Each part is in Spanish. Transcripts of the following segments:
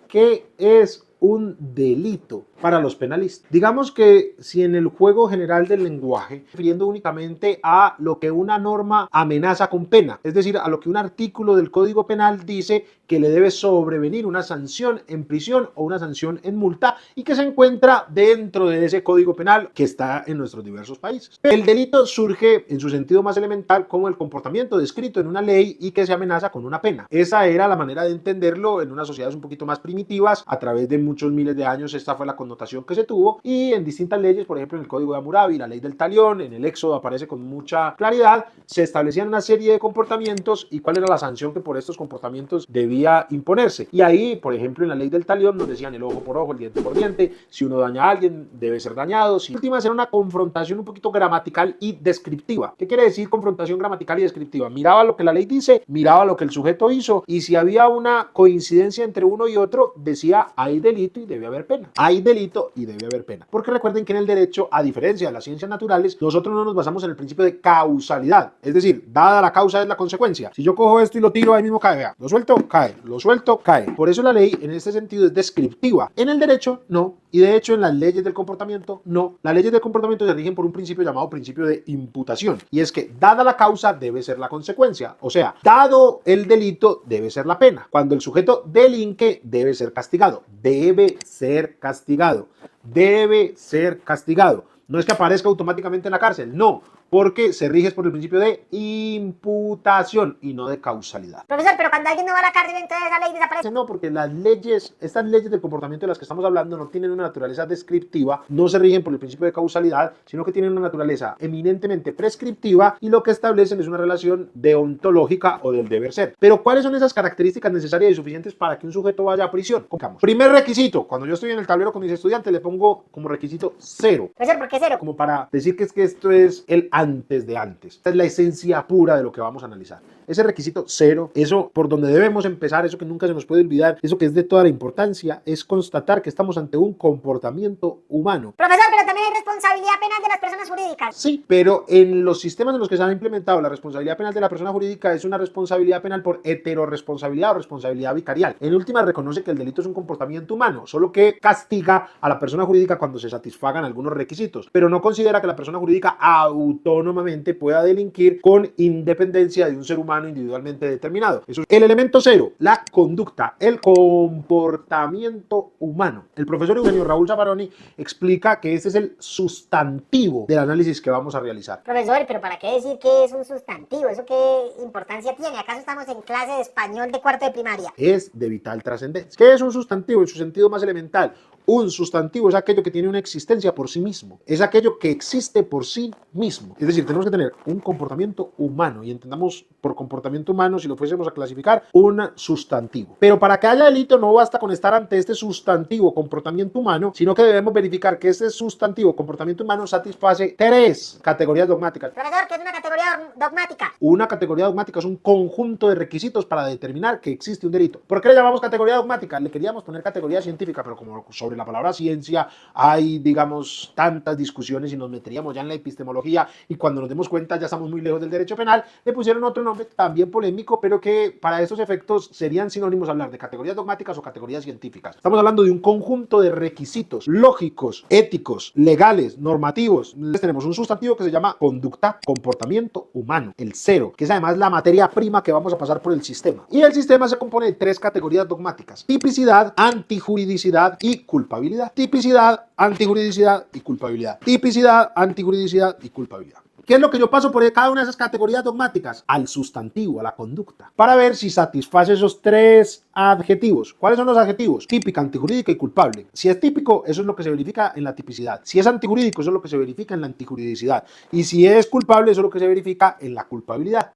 ¿Qué es un delito para los penalistas? Digamos que si en el juego general del lenguaje, refiriendo únicamente a lo que una norma amenaza con pena, es decir, a lo que un artículo del Código Penal dice que le debe sobrevenir una sanción en prisión o una sanción en multa y que se encuentra dentro de ese Código Penal que está en nuestros diversos países. El delito surge en su sentido más elemental como el comportamiento descrito en una ley y que se amenaza con una pena. Esa era la manera de entenderlo en unas sociedades un poquito más primitivas. A través de muchos miles de años esta fue la connotación que se tuvo, y en distintas leyes, por ejemplo en el Código de Hammurabi, la ley del talión, en el Éxodo aparece con mucha claridad, se establecían una serie de comportamientos y cuál era la sanción que por estos comportamientos debía imponerse. Y ahí, por ejemplo, en la ley del talión nos decían el ojo por ojo, el diente por diente, si uno daña a alguien debe ser dañado. Si última era una confrontación un poquito gramatical y descriptiva. ¿Qué quiere decir confrontación gramatical y descriptiva? Miraba lo que la ley dice, miraba lo que el sujeto hizo, y si había una coincidencia entre uno y otro, decía hay delito y debe haber pena. Hay delito y debe haber pena. Porque recuerden que en el derecho, a diferencia de las ciencias naturales, nosotros no nos basamos en el principio de causalidad. Es decir, dada la causa es la consecuencia. Si yo cojo esto y lo tiro, ahí mismo cae. Vea, lo suelto, cae. Lo suelto, cae. Por eso la ley en este sentido es descriptiva. En el derecho, no. Y de hecho en las leyes del comportamiento, no. Las leyes del comportamiento se rigen por un principio llamado principio de imputación. Y es que dada la causa debe ser la consecuencia. O sea, dado el delito debe ser la pena. Cuando el sujeto delinque debe ser castigado. Debe ser castigado. Debe ser castigado. No es que aparezca automáticamente en la cárcel, no, porque se rige por el principio de imputación y no de causalidad. Profesor, pero cuando alguien no va a la cárcel, entonces esa ley desaparece. No, porque las leyes, estas leyes del comportamiento de las que estamos hablando no tienen una naturaleza descriptiva, no se rigen por el principio de causalidad, sino que tienen una naturaleza eminentemente prescriptiva y lo que establecen es una relación deontológica o del deber ser. Pero ¿cuáles son esas características necesarias y suficientes para que un sujeto vaya a prisión? Pongamos. Primer requisito, cuando yo estoy en el tablero con mis estudiantes le pongo como requisito 0. Profesor, ¿por qué 0? Como para decir que esto es el antes de antes. Esta es la esencia pura de lo que vamos a analizar. Ese requisito 0, eso por donde debemos empezar, eso que nunca se nos puede olvidar, eso que es de toda la importancia, es constatar que estamos ante un comportamiento humano. Profesor, pero también hay responsabilidad penal de las personas jurídicas. Sí, pero en los sistemas en los que se han implementado la responsabilidad penal de la persona jurídica es una responsabilidad penal por heteroresponsabilidad o responsabilidad vicarial. En última reconoce que el delito es un comportamiento humano, solo que castiga a la persona jurídica cuando se satisfagan algunos requisitos, pero no considera que la persona jurídica autónomamente pueda delinquir con independencia de un ser humano individualmente determinado. Eso es el elemento 0, la conducta, el comportamiento humano. El profesor Eugenio Raúl Zaffaroni explica que este es el sustantivo del análisis que vamos a realizar. Profesor, pero ¿para qué decir que es un sustantivo? ¿Eso qué importancia tiene? ¿Acaso estamos en clase de español de cuarto de primaria? Es de vital trascendencia. ¿Qué es un sustantivo? En su sentido más elemental. Un sustantivo es aquello que tiene una existencia por sí mismo. Es aquello que existe por sí mismo. Es decir, tenemos que tener un comportamiento humano y entendamos por comportamiento humano, si lo fuésemos a clasificar, un sustantivo. Pero para que haya delito no basta con estar ante este sustantivo comportamiento humano, sino que debemos verificar que este sustantivo comportamiento humano satisface 3 categorías dogmáticas. Profesor, ¿qué es una categoría dogmática? Una categoría dogmática es un conjunto de requisitos para determinar que existe un delito. ¿Por qué le llamamos categoría dogmática? Le queríamos poner categoría científica, pero como sobre la palabra ciencia hay, digamos, tantas discusiones y nos meteríamos ya en la epistemología y cuando nos demos cuenta ya estamos muy lejos del derecho penal, le pusieron otro nombre también polémico, pero que para estos efectos serían sinónimos hablar de categorías dogmáticas o categorías científicas. Estamos hablando de un conjunto de requisitos lógicos, éticos, legales, normativos. Entonces tenemos un sustantivo que se llama conducta, comportamiento humano, el 0, que es además la materia prima que vamos a pasar por el sistema. Y el sistema se compone de 3 categorías dogmáticas: tipicidad, antijuridicidad y culpabilidad. Tipicidad, antijuridicidad y culpabilidad. Tipicidad, antijuridicidad y culpabilidad. ¿Qué es lo que yo paso por cada una de esas categorías dogmáticas? Al sustantivo, a la conducta, para ver si satisface esos 3 adjetivos. ¿Cuáles son los adjetivos? Típica, antijurídica y culpable. Si es típico, eso es lo que se verifica en la tipicidad. Si es antijurídico, eso es lo que se verifica en la antijuridicidad. Y si es culpable, eso es lo que se verifica en la culpabilidad.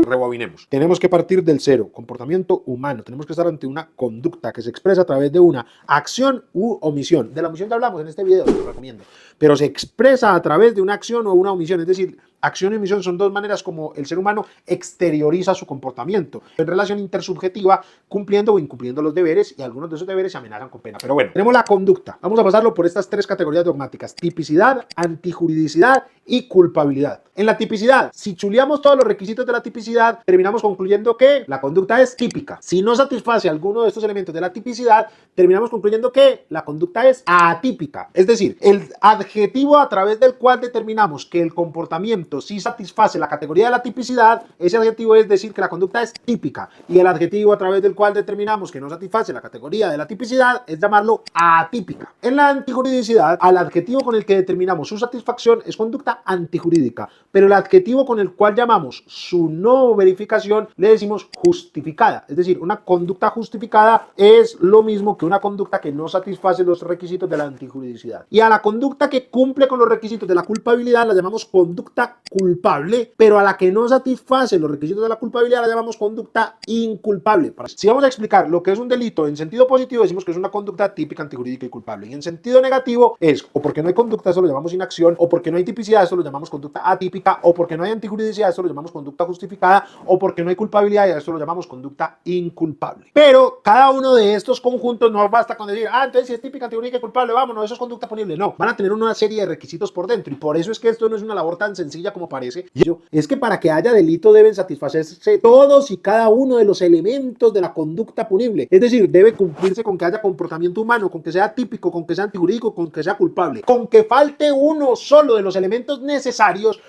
Rebobinemos. Tenemos que partir del 0, comportamiento humano. Tenemos que estar ante una conducta que se expresa a través de una acción u omisión. De la omisión ya hablamos en este video, lo recomiendo. Pero se expresa a través de una acción o una omisión. Es decir, acción y omisión son 2 maneras como el ser humano exterioriza su comportamiento. En relación intersubjetiva cumpliendo o incumpliendo los deberes, y algunos de esos deberes se amenazan con pena. Pero bueno, tenemos la conducta. Vamos a pasarlo por estas tres categorías dogmáticas: tipicidad, antijuridicidad y culpabilidad. En la tipicidad, si chuleamos todos los requisitos de la tipicidad, terminamos concluyendo que la conducta es típica. Si no satisface alguno de estos elementos de la tipicidad, terminamos concluyendo que la conducta es atípica. Es decir, el adjetivo a través del cual determinamos que el comportamiento sí satisface la categoría de la tipicidad, ese adjetivo es decir que la conducta es típica. Y el adjetivo a través del cual determinamos que no satisface la categoría de la tipicidad es llamarlo atípica. En la antijuridicidad, al adjetivo con el que determinamos su satisfacción es conducta antijurídica, pero el adjetivo con el cual llamamos su no verificación le decimos justificada. Es decir, una conducta justificada es lo mismo que una conducta que no satisface los requisitos de la antijuridicidad. Y a la conducta que cumple con los requisitos de la culpabilidad la llamamos conducta culpable, pero a la que no satisface los requisitos de la culpabilidad la llamamos conducta inculpable. Si vamos a explicar lo que es un delito en sentido positivo, decimos que es una conducta típica, antijurídica y culpable. Y en sentido negativo es o porque no hay conducta, eso lo llamamos inacción, o porque no hay tipicidad, eso lo llamamos conducta atípica, o porque no hay antijuridicidad, eso lo llamamos conducta justificada, o porque no hay culpabilidad, y eso lo llamamos conducta inculpable. Pero cada uno de estos conjuntos no basta con decir, entonces si es típica, antijurídica y culpable, vámonos, eso es conducta punible. No, van a tener una serie de requisitos por dentro, y por eso es que esto no es una labor tan sencilla como parece. Es que para que haya delito deben satisfacerse todos y cada uno de los elementos de la conducta punible. Es decir, debe cumplirse con que haya comportamiento humano, con que sea típico, con que sea antijurídico, con que sea culpable. Con que falte uno solo de los elementos necesarios,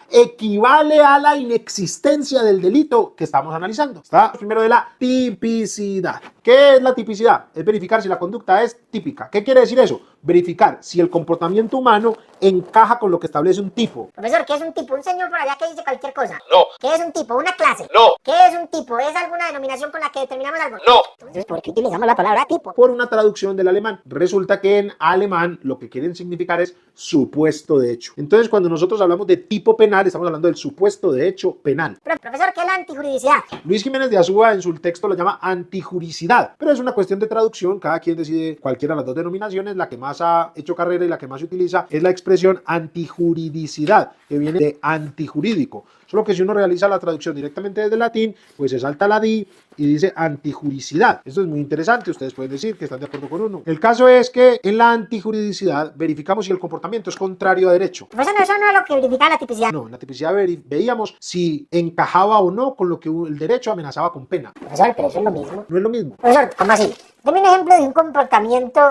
equivale a la inexistencia del delito que estamos analizando. Está primero de la tipicidad. ¿Qué es la tipicidad? Es verificar si la conducta es típica. ¿Qué quiere decir eso? Verificar si el comportamiento humano encaja con lo que establece un tipo. Profesor, ¿qué es un tipo? ¿Un señor por allá que dice cualquier cosa? No. ¿Qué es un tipo? ¿Una clase? No. ¿Qué es un tipo? ¿Es alguna denominación con la que determinamos algo? No. Entonces, ¿por qué utilizamos la palabra tipo? Por una traducción del alemán. Resulta que en alemán lo que quieren significar es supuesto de hecho. Entonces, cuando nosotros hablamos de tipo penal, estamos hablando del supuesto de hecho penal. Profesor, ¿qué es la antijuridicidad? Luis Jiménez de Azúa en su texto lo llama antijuricidad, pero es una cuestión de traducción. Cada quien decide cualquiera de las dos denominaciones. La que más ha hecho carrera y la que más se utiliza es la expresión antijuridicidad, que viene de antijurídico. Solo que si uno realiza la traducción directamente desde el latín, pues se salta la di y dice antijuricidad. Esto es muy interesante, ustedes pueden decir que están de acuerdo con uno. El caso es que en la antijuridicidad verificamos si el comportamiento es contrario a derecho. Profesor, eso no es lo que verifica la tipicidad. No, en la tipicidad veíamos si encajaba o no con lo que el derecho amenazaba con pena. Profesor, pero eso es lo mismo. No es lo mismo. Profesor, ¿cómo así? Deme un ejemplo de un comportamiento,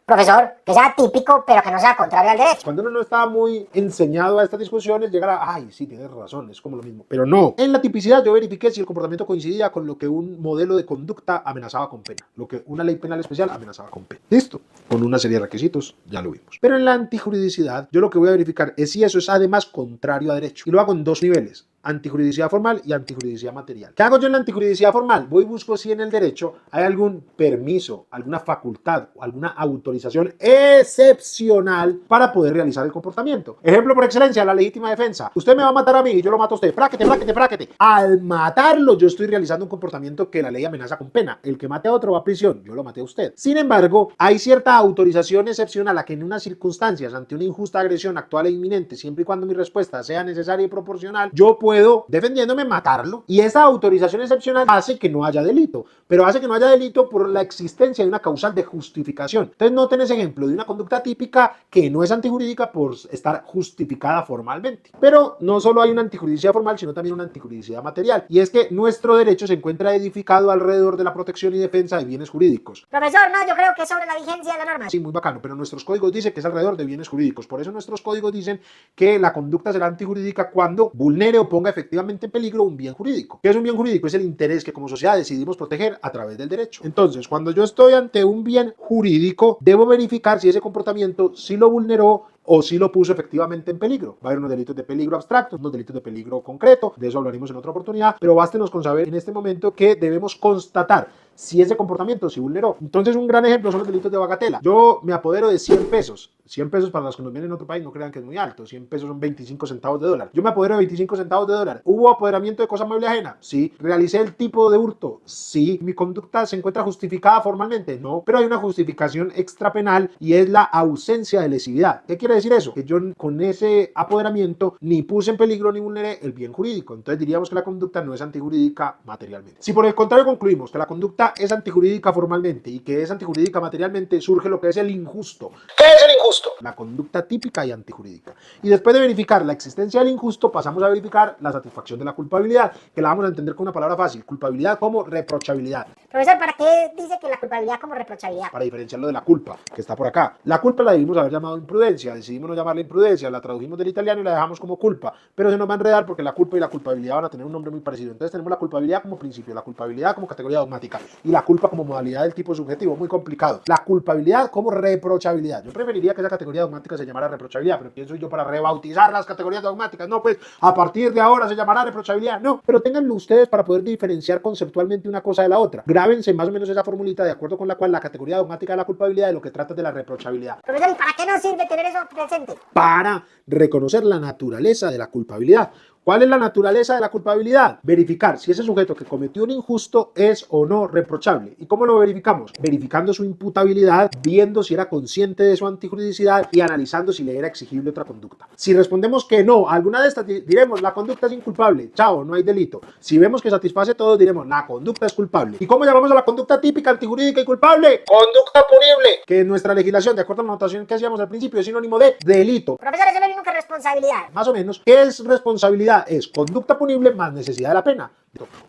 profesor, que sea típico, pero que no sea contrario al derecho. Cuando uno no está muy enseñado a estas discusiones, llegará, ay, sí, tienes razón, es como lo mismo. Pero no. En la tipicidad yo verifiqué si el comportamiento coincidía con lo que un modelo de conducta amenazaba con pena, lo que una ley penal especial amenazaba con pena. Listo. Con una serie de requisitos, ya lo vimos. Pero en la antijuridicidad, yo lo que voy a verificar es si eso es además contrario a derecho. Y lo hago en dos niveles: antijuridicidad formal y antijuridicidad material. ¿Qué hago yo en la antijuridicidad formal? Voy y busco si en el derecho hay algún permiso, alguna facultad o alguna autorización excepcional para poder realizar el comportamiento. Ejemplo por excelencia, la legítima defensa. Usted me va a matar a mí y yo lo mato a usted. Práquete, práquete, práquete. Al matarlo, yo estoy realizando un comportamiento que la ley amenaza con pena. El que mate a otro va a prisión. Yo lo maté a usted. Sin embargo, hay cierta autorización excepcional a que en unas circunstancias, ante una injusta agresión actual e inminente, siempre y cuando mi respuesta sea necesaria y proporcional, yo puedo, defendiéndome, matarlo. Y esa autorización excepcional hace que no haya delito, pero hace que no haya delito por la existencia de una causal de justificación. Entonces noten ese ejemplo de una conducta típica que no es antijurídica por estar justificada formalmente. Pero no solo hay una antijuridicidad formal, sino también una antijuridicidad material, y es que nuestro derecho se encuentra edificado alrededor de la protección y defensa de bienes jurídicos. Profesor, no, yo creo que es sobre la vigencia de la norma. Sí, muy bacano, pero nuestros códigos dicen que es alrededor de bienes jurídicos. Por eso nuestros códigos dicen que la conducta será antijurídica cuando vulnere o ponga efectivamente en peligro un bien jurídico. ¿Qué es un bien jurídico? Es el interés que como sociedad decidimos proteger a través del derecho. Entonces, cuando yo estoy ante un bien jurídico, debo verificar si ese comportamiento sí lo vulneró o si lo puso efectivamente en peligro. Va a haber unos delitos de peligro abstractos, unos delitos de peligro concreto, de eso hablaremos en otra oportunidad, pero bástenos con saber en este momento que debemos constatar si ese comportamiento se vulneró. Entonces, un gran ejemplo son los delitos de bagatela. Yo me apodero de 100 pesos. 100 pesos para los que nos vienen en otro país, no crean que es muy alto. 100 pesos son 25 centavos de dólar. Yo me apodero de 25 centavos de dólar. ¿Hubo apoderamiento de cosa mueble ajena? Sí. ¿Realicé el tipo de hurto? Sí. ¿Mi conducta se encuentra justificada formalmente? No. Pero hay una justificación extrapenal y es la ausencia de lesividad. ¿Qué quiere decir eso? Que yo con ese apoderamiento ni puse en peligro ni vulneré el bien jurídico. Entonces diríamos que la conducta no es antijurídica materialmente. Si por el contrario concluimos que la conducta es antijurídica formalmente y que es antijurídica materialmente, surge lo que es el injusto. ¿Qué es el injusto? La conducta típica y antijurídica. Y después de verificar la existencia del injusto, pasamos a verificar la satisfacción de la culpabilidad, que la vamos a entender con una palabra fácil: culpabilidad como reprochabilidad. Profesor, ¿para qué dice que la culpabilidad como reprochabilidad? Para diferenciarlo de la culpa, que está por acá. La culpa la debimos haber llamado imprudencia, decidimos no llamarla imprudencia, la tradujimos del italiano y la dejamos como culpa, pero se nos va a enredar porque la culpa y la culpabilidad van a tener un nombre muy parecido. Entonces tenemos la culpabilidad como principio, la culpabilidad como categoría dogmática y la culpa como modalidad del tipo subjetivo, muy complicado. La culpabilidad como reprochabilidad. Yo preferiría que esa categoría dogmática se llamara reprochabilidad, pero ¿quién soy yo para rebautizar las categorías dogmáticas? No, pues a partir de ahora se llamará reprochabilidad. No, pero ténganlo ustedes para poder diferenciar conceptualmente una cosa de la otra. Grábense más o menos esa formulita de acuerdo con la cual la categoría dogmática de la culpabilidad de lo que trata es de la reprochabilidad. Profesor, ¿y para qué nos sirve tener eso presente? Para reconocer la naturaleza de la culpabilidad. ¿Cuál es la naturaleza de la culpabilidad? Verificar si ese sujeto que cometió un injusto es o no reprochable. ¿Y cómo lo verificamos? Verificando su imputabilidad, viendo si era consciente de su antijuridicidad y analizando si le era exigible otra conducta. Si respondemos que no, alguna de estas diremos la conducta es inculpable, chao, no hay delito. Si vemos que satisface todo, diremos la conducta es culpable. ¿Y cómo llamamos a la conducta típica, antijurídica y culpable? Conducta punible. Que en nuestra legislación, de acuerdo a la notación que hacíamos al principio, es sinónimo de delito. Profesor, eso es lo mismo que responsabilidad. Más o menos. ¿Qué es responsabilidad? Es conducta punible más necesidad de la pena.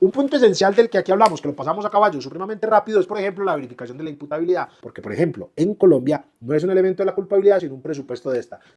Un punto esencial del que aquí hablamos, que lo pasamos a caballo supremamente rápido, es por ejemplo la verificación de la imputabilidad, porque por ejemplo en Colombia no es un elemento de la culpabilidad sino un presupuesto de esta.